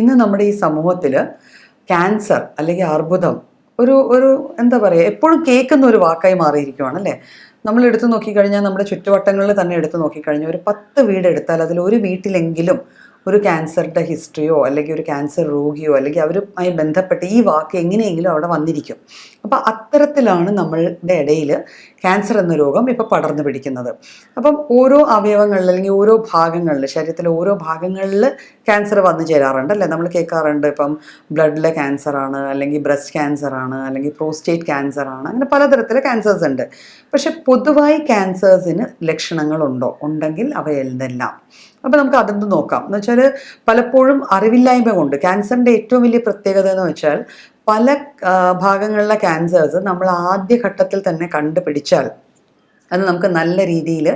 ഇന്ന് നമ്മുടെ ഈ സമൂഹത്തിൽ ക്യാൻസർ അല്ലെങ്കിൽ അർബുദം ഒരു ഒരു എന്താ പറയുക, എപ്പോഴും കേൾക്കുന്ന ഒരു വാക്കായി മാറിയിരിക്കുകയാണ് അല്ലേ. നമ്മൾ എടുത്തു നോക്കിക്കഴിഞ്ഞാൽ നമ്മുടെ ചുറ്റുവട്ടങ്ങളിൽ തന്നെ എടുത്തു നോക്കിക്കഴിഞ്ഞാൽ ഒരു 10 വീട് എടുത്താൽ അതിൽ ഒരു വീട്ടിലെങ്കിലും ഒരു ക്യാൻസറിൻ്റെ ഹിസ്റ്ററിയോ അല്ലെങ്കിൽ ഒരു ക്യാൻസർ രോഗിയോ അല്ലെങ്കിൽ അവരുമായി ബന്ധപ്പെട്ട് ഈ വാക്ക് എങ്ങനെയെങ്കിലും അവിടെ വന്നിരിക്കും. അപ്പം അത്തരത്തിലാണ് നമ്മളുടെ ഇടയിൽ ക്യാൻസർ എന്ന രോഗം ഇപ്പോൾ പടർന്നു പിടിക്കുന്നത്. അപ്പം ഓരോ അവയവങ്ങളിൽ അല്ലെങ്കിൽ ഓരോ ഭാഗങ്ങളിൽ, ശരീരത്തിലെ ഓരോ ഭാഗങ്ങളിൽ ക്യാൻസർ വന്നു ചേരാറുണ്ട് അല്ലേ. നമ്മൾ കേൾക്കാറുണ്ട് ഇപ്പം ബ്ലഡിലെ ക്യാൻസറാണ്, അല്ലെങ്കിൽ ബ്രസ്റ്റ് ക്യാൻസറാണ്, അല്ലെങ്കിൽ പ്രോസ്റ്റേറ്റ് ക്യാൻസറാണ്, അങ്ങനെ പലതരത്തിലെ ക്യാൻസേഴ്സ് ഉണ്ട്. പക്ഷെ പൊതുവായി ക്യാൻസേഴ്സിന് ലക്ഷണങ്ങളുണ്ടോ? ഉണ്ടെങ്കിൽ അവയെല്ലാം. അപ്പോൾ നമുക്ക് അതൊന്ന് നോക്കാം. എന്ന് വെച്ചാൽ പലപ്പോഴും അറിവില്ലായ്മ കൊണ്ട് ക്യാൻസറിൻ്റെ ഏറ്റവും വലിയ പ്രത്യേകത എന്ന് വെച്ചാൽ പല ഭാഗങ്ങളിലെ ക്യാൻസേഴ്സ് നമ്മൾ ആദ്യഘട്ടത്തിൽ തന്നെ കണ്ടുപിടിച്ചാൽ അത് നമുക്ക് നല്ല രീതിയിൽ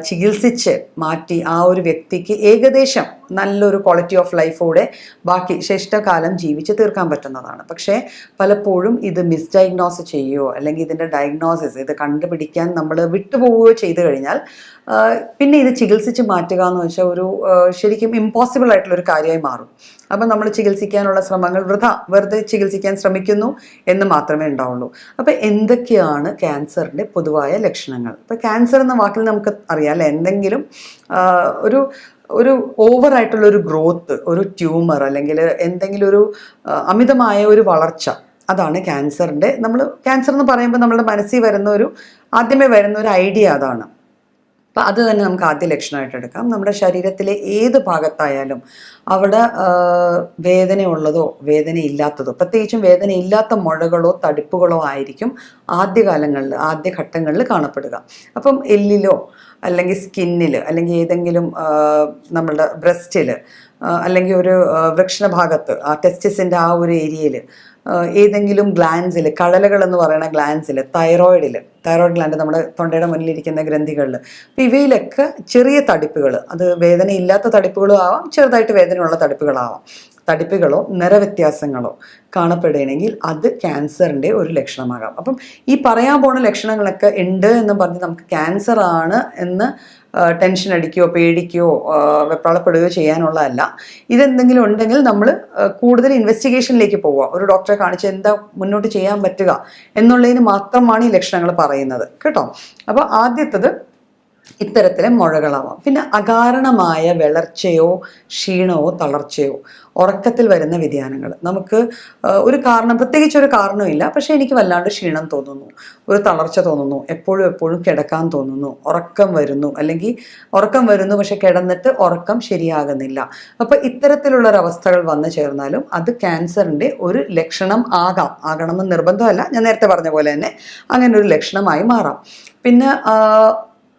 ചികിത്സിച്ച് മാറ്റി ആ ഒരു വ്യക്തിക്ക് ഏകദേശം നല്ലൊരു ക്വാളിറ്റി ഓഫ് ലൈഫോടെ ബാക്കി ശിഷ്ടകാലം ജീവിച്ച് തീർക്കാൻ പറ്റുന്നതാണ്. പക്ഷേ പലപ്പോഴും ഇത് മിസ്ഡയഗ്നോസ് ചെയ്യുകയോ അല്ലെങ്കിൽ ഇതിൻ്റെ ഡയഗ്നോസിസ് ഇത് കണ്ടുപിടിക്കാൻ നമ്മൾ വിട്ടുപോവുകയോ ചെയ്തു കഴിഞ്ഞാൽ പിന്നെ ഇത് ചികിത്സിച്ച് മാറ്റുക എന്ന് വെച്ചാൽ ഒരു ശരിക്കും ഇമ്പോസിബിൾ ആയിട്ടുള്ളൊരു കാര്യമായി മാറും. അപ്പം നമ്മൾ ചികിത്സിക്കാനുള്ള ശ്രമങ്ങൾ വെറുതെ ചികിത്സിക്കാൻ ശ്രമിക്കുന്നു എന്ന് മാത്രമേ ഉണ്ടാവുള്ളൂ. അപ്പം എന്തൊക്കെയാണ് ക്യാൻസറിൻ്റെ പൊതുവായ ലക്ഷണങ്ങൾ? ഇപ്പം ക്യാൻസർ എന്ന വാക്കിൽ നമുക്ക് അറിയാം അല്ലേ, എന്തെങ്കിലും ഒരു ഒരു ഓവറായിട്ടുള്ളൊരു ഗ്രോത്ത്, ഒരു ട്യൂമർ അല്ലെങ്കിൽ എന്തെങ്കിലും ഒരു അമിതമായ ഒരു വളർച്ച, അതാണ് ക്യാൻസറിൻ്റെ. ക്യാൻസർ എന്ന് പറയുമ്പോൾ നമ്മുടെ മനസ്സിൽ ആദ്യമേ വരുന്ന ഒരു ഐഡിയ അതാണ്. അപ്പം അത് തന്നെ നമുക്ക് ആദ്യ ലക്ഷണമായിട്ട് എടുക്കാം. നമ്മുടെ ശരീരത്തിലെ ഏത് ഭാഗത്തായാലും അവിടെ വേദനയുള്ളതോ വേദനയില്ലാത്തതോ, പ്രത്യേകിച്ചും വേദനയില്ലാത്ത മുഴകളോ തടിപ്പുകളോ ആയിരിക്കും ആദ്യഘട്ടങ്ങളിൽ കാണപ്പെടുക. അപ്പം എല്ലിലോ അല്ലെങ്കിൽ സ്കിന്നിൽ അല്ലെങ്കിൽ ഏതെങ്കിലും നമ്മളുടെ ബ്രസ്റ്റിൽ അല്ലെങ്കിൽ ഒരു വൃക്ഷണഭാഗത്ത് ടെസ്റ്റിസിൻ്റെ ആ ഒരു ഏരിയയിൽ ഏതെങ്കിലും ഗ്ലാൻസിൽ, കഴലകൾ എന്ന് പറയുന്ന ഗ്ലാൻസിൽ, തൈറോയിഡ് ഗ്ലാൻഡ് നമ്മുടെ തൊണ്ടയുടെ മുന്നിലിരിക്കുന്ന ഗ്രന്ഥികളിൽ, അപ്പോൾ ഇവയിലൊക്കെ ചെറിയ തടിപ്പുകൾ, അത് വേദനയില്ലാത്ത തടിപ്പുകളും ആവാം, ചെറുതായിട്ട് വേദനയുള്ള തടിപ്പുകളോ നിറവ്യത്യാസങ്ങളോ കാണപ്പെടുകയാണെങ്കിൽ അത് ക്യാൻസറിൻ്റെ ഒരു ലക്ഷണമാകാം. അപ്പം ഈ പറയാൻ പോണ ലക്ഷണങ്ങളൊക്കെ ഉണ്ട് എന്ന് പറഞ്ഞ് നമുക്ക് ക്യാൻസർ ആണ് എന്ന് ടെൻഷൻ അടിക്കുകയോ പേടിക്കുകയോ വെപ്രാളപ്പെടുകയോ ചെയ്യാനുള്ളതല്ല. ഇതെന്തെങ്കിലും ഉണ്ടെങ്കിൽ നമ്മൾ കൂടുതൽ ഇൻവെസ്റ്റിഗേഷനിലേക്ക് പോവുക, ഒരു ഡോക്ടറെ കാണിച്ച് എന്താ മുന്നോട്ട് ചെയ്യാൻ പറ്റുക എന്നുള്ളതിന് മാത്രമാണ് ഈ ലക്ഷണങ്ങൾ പറയുന്നത് കേട്ടോ. അപ്പോൾ ആദ്യത്തത് ഇത്തരത്തിലെ മുഴകളാവാം. പിന്നെ അകാരണമായ വിളർച്ചയോ ക്ഷീണമോ തളർച്ചയോ, ഉറക്കത്തിൽ വരുന്ന വ്യതിയാനങ്ങൾ. നമുക്ക് പ്രത്യേകിച്ച് ഒരു കാരണമില്ല, പക്ഷേ എനിക്ക് വല്ലാണ്ട് ക്ഷീണം തോന്നുന്നു, ഒരു തളർച്ച തോന്നുന്നു, എപ്പോഴും കിടക്കാൻ തോന്നുന്നു, ഉറക്കം വരുന്നു പക്ഷെ കിടന്നിട്ട് ഉറക്കം ശരിയാകുന്നില്ല. അപ്പോൾ ഇത്തരത്തിലുള്ളൊരവസ്ഥകൾ വന്നു ചേർന്നാലും അത് ക്യാൻസറിൻ്റെ ഒരു ലക്ഷണം ആകണമെന്ന് നിർബന്ധമല്ല. ഞാൻ നേരത്തെ പറഞ്ഞ പോലെ തന്നെ അങ്ങനെ ഒരു ലക്ഷണമായി മാറാം. പിന്നെ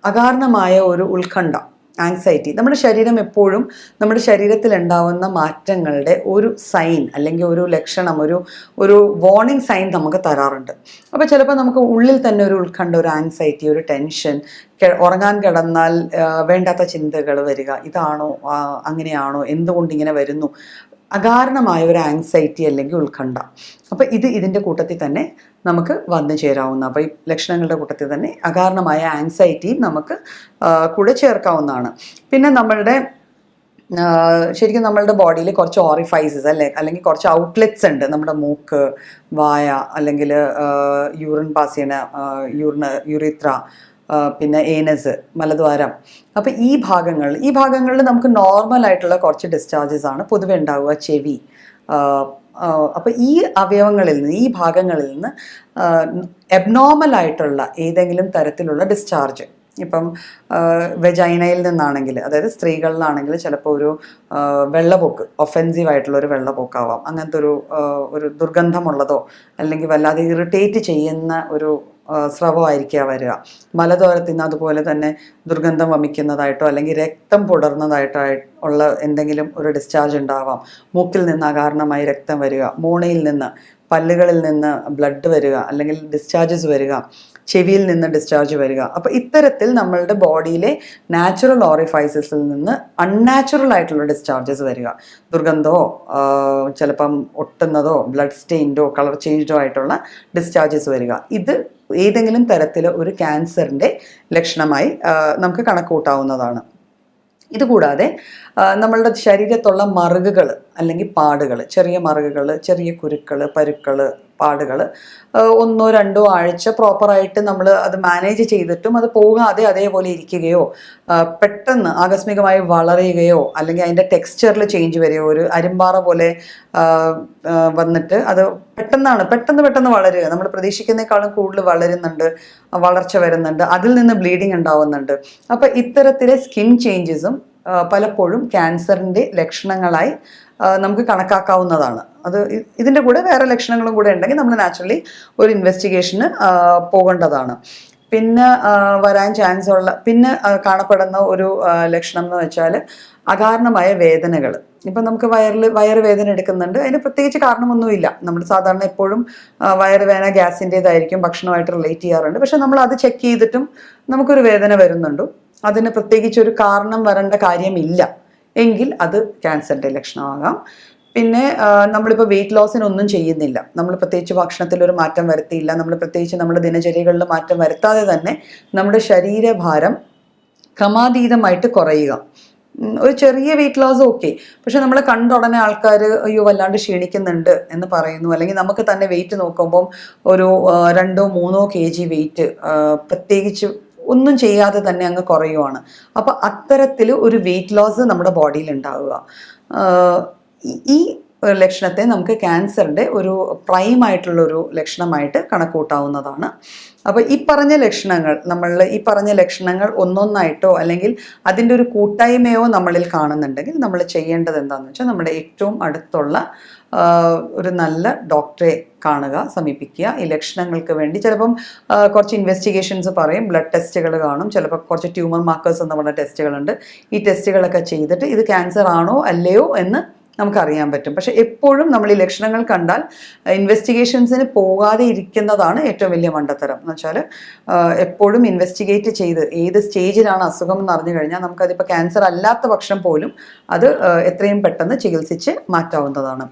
അകാരണമായ ഒരു ഉത്കണ്ഠ, ആങ്സൈറ്റി. നമ്മുടെ ശരീരം എപ്പോഴും നമ്മുടെ ശരീരത്തിൽ ഉണ്ടാവുന്ന മാറ്റങ്ങളുടെ ഒരു സൈൻ അല്ലെങ്കിൽ ഒരു ലക്ഷണം, ഒരു വാർണിംഗ് സൈൻ നമുക്ക് തരാറുണ്ട്. അപ്പോൾ ചിലപ്പോൾ നമുക്ക് ഉള്ളിൽ തന്നെ ഒരു ഉത്കണ്ഠ, ഒരു ആങ്സൈറ്റി, ഒരു ടെൻഷൻ, ഉറങ്ങാൻ കിടന്നാൽ വേണ്ടാത്ത ചിന്തകൾ വരിക, ഇതാണോ അങ്ങനെയാണോ, എന്തുകൊണ്ട് ഇങ്ങനെ വരുന്നു, അകാരണമായ ഒരു ആങ്സൈറ്റി അല്ലെങ്കിൽ ഉത്കണ്ഠ. അപ്പോൾ ഇതിൻ്റെ കൂട്ടത്തിൽ തന്നെ നമുക്ക് വന്നു ചേരാവുന്ന, അപ്പോൾ ഈ ലക്ഷണങ്ങളുടെ കൂട്ടത്തിൽ തന്നെ അകാരണമായ ആങ്സൈറ്റിയും നമുക്ക് കൂടെ ചേർക്കാവുന്നതാണ്. പിന്നെ ശരിക്കും നമ്മളുടെ ബോഡിയിൽ കുറച്ച് ഓറിഫൈസസ് അല്ലെങ്കിൽ കുറച്ച് ഔട്ട്ലെറ്റ്സ് ഉണ്ട്. നമ്മുടെ മൂക്ക്, വായ, അല്ലെങ്കിൽ യൂറിൻ പാസ് ചെയ്യണ യൂറിത്ര, പിന്നെ ഏനസ്, മലദ്വാരം. അപ്പോൾ ഈ ഭാഗങ്ങളിൽ നമുക്ക് നോർമലായിട്ടുള്ള കുറച്ച് ഡിസ്ചാർജസ് ആണ് പൊതുവെ ഉണ്ടാവുക. ചെവി. അപ്പോൾ ഈ ഭാഗങ്ങളിൽ നിന്ന് എബ്നോർമലായിട്ടുള്ള ഏതെങ്കിലും തരത്തിലുള്ള ഡിസ്ചാർജ്, ഇപ്പം വെജൈനയിൽ നിന്നാണെങ്കിൽ, അതായത് സ്ത്രീകളിലാണെങ്കിൽ ചിലപ്പോൾ ഒരു വെള്ളപ്പൊക്ക്, ഒഫെൻസീവ് ആയിട്ടുള്ള ഒരു വെള്ളപ്പൊക്കാവാം. അങ്ങനത്തെ ഒരു ദുർഗന്ധമുള്ളതോ അല്ലെങ്കിൽ വല്ലാതെ ഇറിറ്റേറ്റ് ചെയ്യുന്ന ഒരു സ്രവമായിരിക്കുക വരിക. മലദ്വാരത്തിൽ നിന്ന് അതുപോലെ തന്നെ ദുർഗന്ധം വമിക്കുന്നതായിട്ടോ അല്ലെങ്കിൽ രക്തം പുടർന്നതായിട്ടോ ഉള്ള എന്തെങ്കിലും ഒരു ഡിസ്ചാർജ് ഉണ്ടാവാം. മൂക്കിൽ നിന്ന് അകാരണമായി രക്തം വരിക, മോണയിൽ നിന്ന്, പല്ലുകളിൽ നിന്ന് ബ്ലഡ് വരിക അല്ലെങ്കിൽ ഡിസ്ചാർജസ് വരിക, ചെവിയിൽ നിന്ന് ഡിസ്ചാർജ് വരിക. അപ്പോൾ ഇത്തരത്തിൽ നമ്മളുടെ ബോഡിയിലെ നാച്ചുറൽ ഓറിഫൈസസിൽ നിന്ന് അൺനാച്ചുറൽ ആയിട്ടുള്ള ഡിസ്ചാർജസ് വരിക, ദുർഗന്ധമോ ചിലപ്പം ഒട്ടുന്നതോ ബ്ലഡ് സ്റ്റെയിൻഡോ കളർ ചേഞ്ചോ ആയിട്ടുള്ള ഡിസ്ചാർജസ് വരിക. ഇത് ഏതെങ്കിലും തരത്തിൽ ഒരു ക്യാൻസറിൻ്റെ ലക്ഷണമായി നമുക്ക് കണക്ക് കൂട്ടാവുന്നതാണ്. ഇതുകൂടാതെ നമ്മളുടെ ശരീരത്തുള്ള മറുകുകൾ അല്ലെങ്കിൽ പാടുകൾ, ചെറിയ മറുകുകൾ, ചെറിയ കുരുക്കൾ, പരുക്കൾ, പാടുകൾ 1-2 ആഴ്ച പ്രോപ്പറായിട്ട് നമ്മൾ അത് മാനേജ് ചെയ്തിട്ടും അത് പോകാതെ അതേപോലെ ഇരിക്കുകയോ പെട്ടെന്ന് ആകസ്മികമായി വളരുകയോ അല്ലെങ്കിൽ അതിൻ്റെ ടെക്സ്ചറിൽ ചേഞ്ച് വരികയോ, ഒരു അരിമ്പാറ പോലെ വന്നിട്ട് അത് പെട്ടെന്ന് വളരുക, നമ്മൾ പ്രതീക്ഷിക്കുന്നേക്കാളും കൂടുതൽ വളരുന്നുണ്ട്, വളർച്ച വരുന്നുണ്ട്, അതിൽ നിന്ന് ബ്ലീഡിങ് ഉണ്ടാവുന്നുണ്ട്. അപ്പം ഇത്തരത്തിലെ സ്കിൻ ചേഞ്ചസും പലപ്പോഴും ക്യാൻസറിൻ്റെ ലക്ഷണങ്ങളായി നമുക്ക് കണക്കാക്കാവുന്നതാണ്. അത് ഇതിൻ്റെ കൂടെ വേറെ ലക്ഷണങ്ങളും കൂടെ ഉണ്ടെങ്കിൽ നമ്മൾ നാച്ചുറലി ഒരു ഇൻവെസ്റ്റിഗേഷന് പോകേണ്ടതാണ്. പിന്നെ വരാൻ ചാൻസ് ഉള്ള കാണപ്പെടുന്ന ഒരു ലക്ഷണം എന്ന് വെച്ചാൽ അകാരണമായ വേദനകൾ. ഇപ്പം നമുക്ക് വയറ് വേദന എടുക്കുന്നുണ്ട്, അതിന് പ്രത്യേകിച്ച് കാരണമൊന്നുമില്ല. നമ്മൾ സാധാരണ എപ്പോഴും വയറുവേദന ഗ്യാസിൻ്റേതായിരിക്കും, ഭക്ഷണമായിട്ട് റിലേറ്റ് ചെയ്യാറുണ്ട്. പക്ഷെ നമ്മൾ അത് ചെക്ക് ചെയ്തിട്ടും നമുക്കൊരു വേദന വരുന്നുണ്ട്, അതിന് പ്രത്യേകിച്ച് ഒരു കാരണം വരേണ്ട കാര്യമില്ല എങ്കിൽ അത് ക്യാൻസറിൻ്റെ ലക്ഷണമാകാം. പിന്നെ നമ്മളിപ്പോൾ വെയിറ്റ് ലോസിനൊന്നും ചെയ്യുന്നില്ല, നമ്മൾ പ്രത്യേകിച്ച് ഭക്ഷണത്തിലൊരു മാറ്റം വരുത്തിയില്ല, നമ്മൾ പ്രത്യേകിച്ച് നമ്മുടെ ദിനചര്യകളിൽ മാറ്റം വരുത്താതെ തന്നെ നമ്മുടെ ശരീരഭാരം ക്രമാതീതമായിട്ട് കുറയുക. ഒരു ചെറിയ വെയിറ്റ് ലോസ് ഓക്കെ, പക്ഷെ നമ്മൾ കണ്ട ഉടനെ ആൾക്കാർ അയ്യോ വല്ലാണ്ട് ക്ഷീണിക്കുന്നുണ്ട് എന്ന് പറയുന്നു, അല്ലെങ്കിൽ നമുക്ക് തന്നെ വെയിറ്റ് നോക്കുമ്പം ഒരു 2-3 kg വെയിറ്റ് പ്രത്യേകിച്ച് ഒന്നും ചെയ്യാതെ തന്നെ അങ്ങ് കുറയുവാണ്. അപ്പോൾ അത്തരത്തിൽ ഒരു വെയിറ്റ് ലോസ് നമ്മുടെ ബോഡിയിൽ ഉണ്ടാവുക, ഈ ലക്ഷണത്തെ നമുക്ക് ക്യാൻസറിൻ്റെ ഒരു പ്രൈമായിട്ടുള്ളൊരു ലക്ഷണമായിട്ട് കണക്കൂട്ടാവുന്നതാണ്. അപ്പോൾ ഈ പറഞ്ഞ ലക്ഷണങ്ങൾ ഒന്നൊന്നായിട്ടോ അല്ലെങ്കിൽ അതിൻ്റെ ഒരു കൂട്ടായ്മയോ നമ്മളിൽ കാണുന്നുണ്ടെങ്കിൽ നമ്മൾ ചെയ്യേണ്ടത് എന്താണെന്ന് വെച്ചാൽ നമ്മുടെ ഏറ്റവും അടുത്തുള്ള ഒരു നല്ല ഡോക്ടറെ കാണുക, സമീപിക്കുക. ഈ ലക്ഷണങ്ങൾക്ക് വേണ്ടി ചിലപ്പം കുറച്ച് ഇൻവെസ്റ്റിഗേഷൻസ് പറയും, ബ്ലഡ് ടെസ്റ്റുകൾ കാണും, ചിലപ്പോൾ കുറച്ച് ട്യൂമർ മാർക്കേഴ്സ് എന്ന് പറഞ്ഞ ടെസ്റ്റുകളുണ്ട്. ഈ ടെസ്റ്റുകളൊക്കെ ചെയ്തിട്ട് ഇത് ക്യാൻസർ ആണോ അല്ലയോ എന്ന് നമുക്കറിയാൻ പറ്റും. പക്ഷെ എപ്പോഴും നമ്മൾ ഈ ലക്ഷണങ്ങൾ കണ്ടാൽ ഇൻവെസ്റ്റിഗേഷൻസിന് പോകാതെ ഇരിക്കുന്നതാണ് ഏറ്റവും വലിയ മണ്ടത്തരം. എന്ന് വെച്ചാൽ എപ്പോഴും ഇൻവെസ്റ്റിഗേറ്റ് ചെയ്ത് ഏത് സ്റ്റേജിലാണ് അസുഖം എന്ന് അറിഞ്ഞു കഴിഞ്ഞാൽ നമുക്കതിപ്പോൾ ക്യാൻസർ അല്ലാത്ത പക്ഷം പോലും അത് എത്രയും പെട്ടെന്ന് ചികിത്സിച്ച് മാറ്റാവുന്നതാണ്.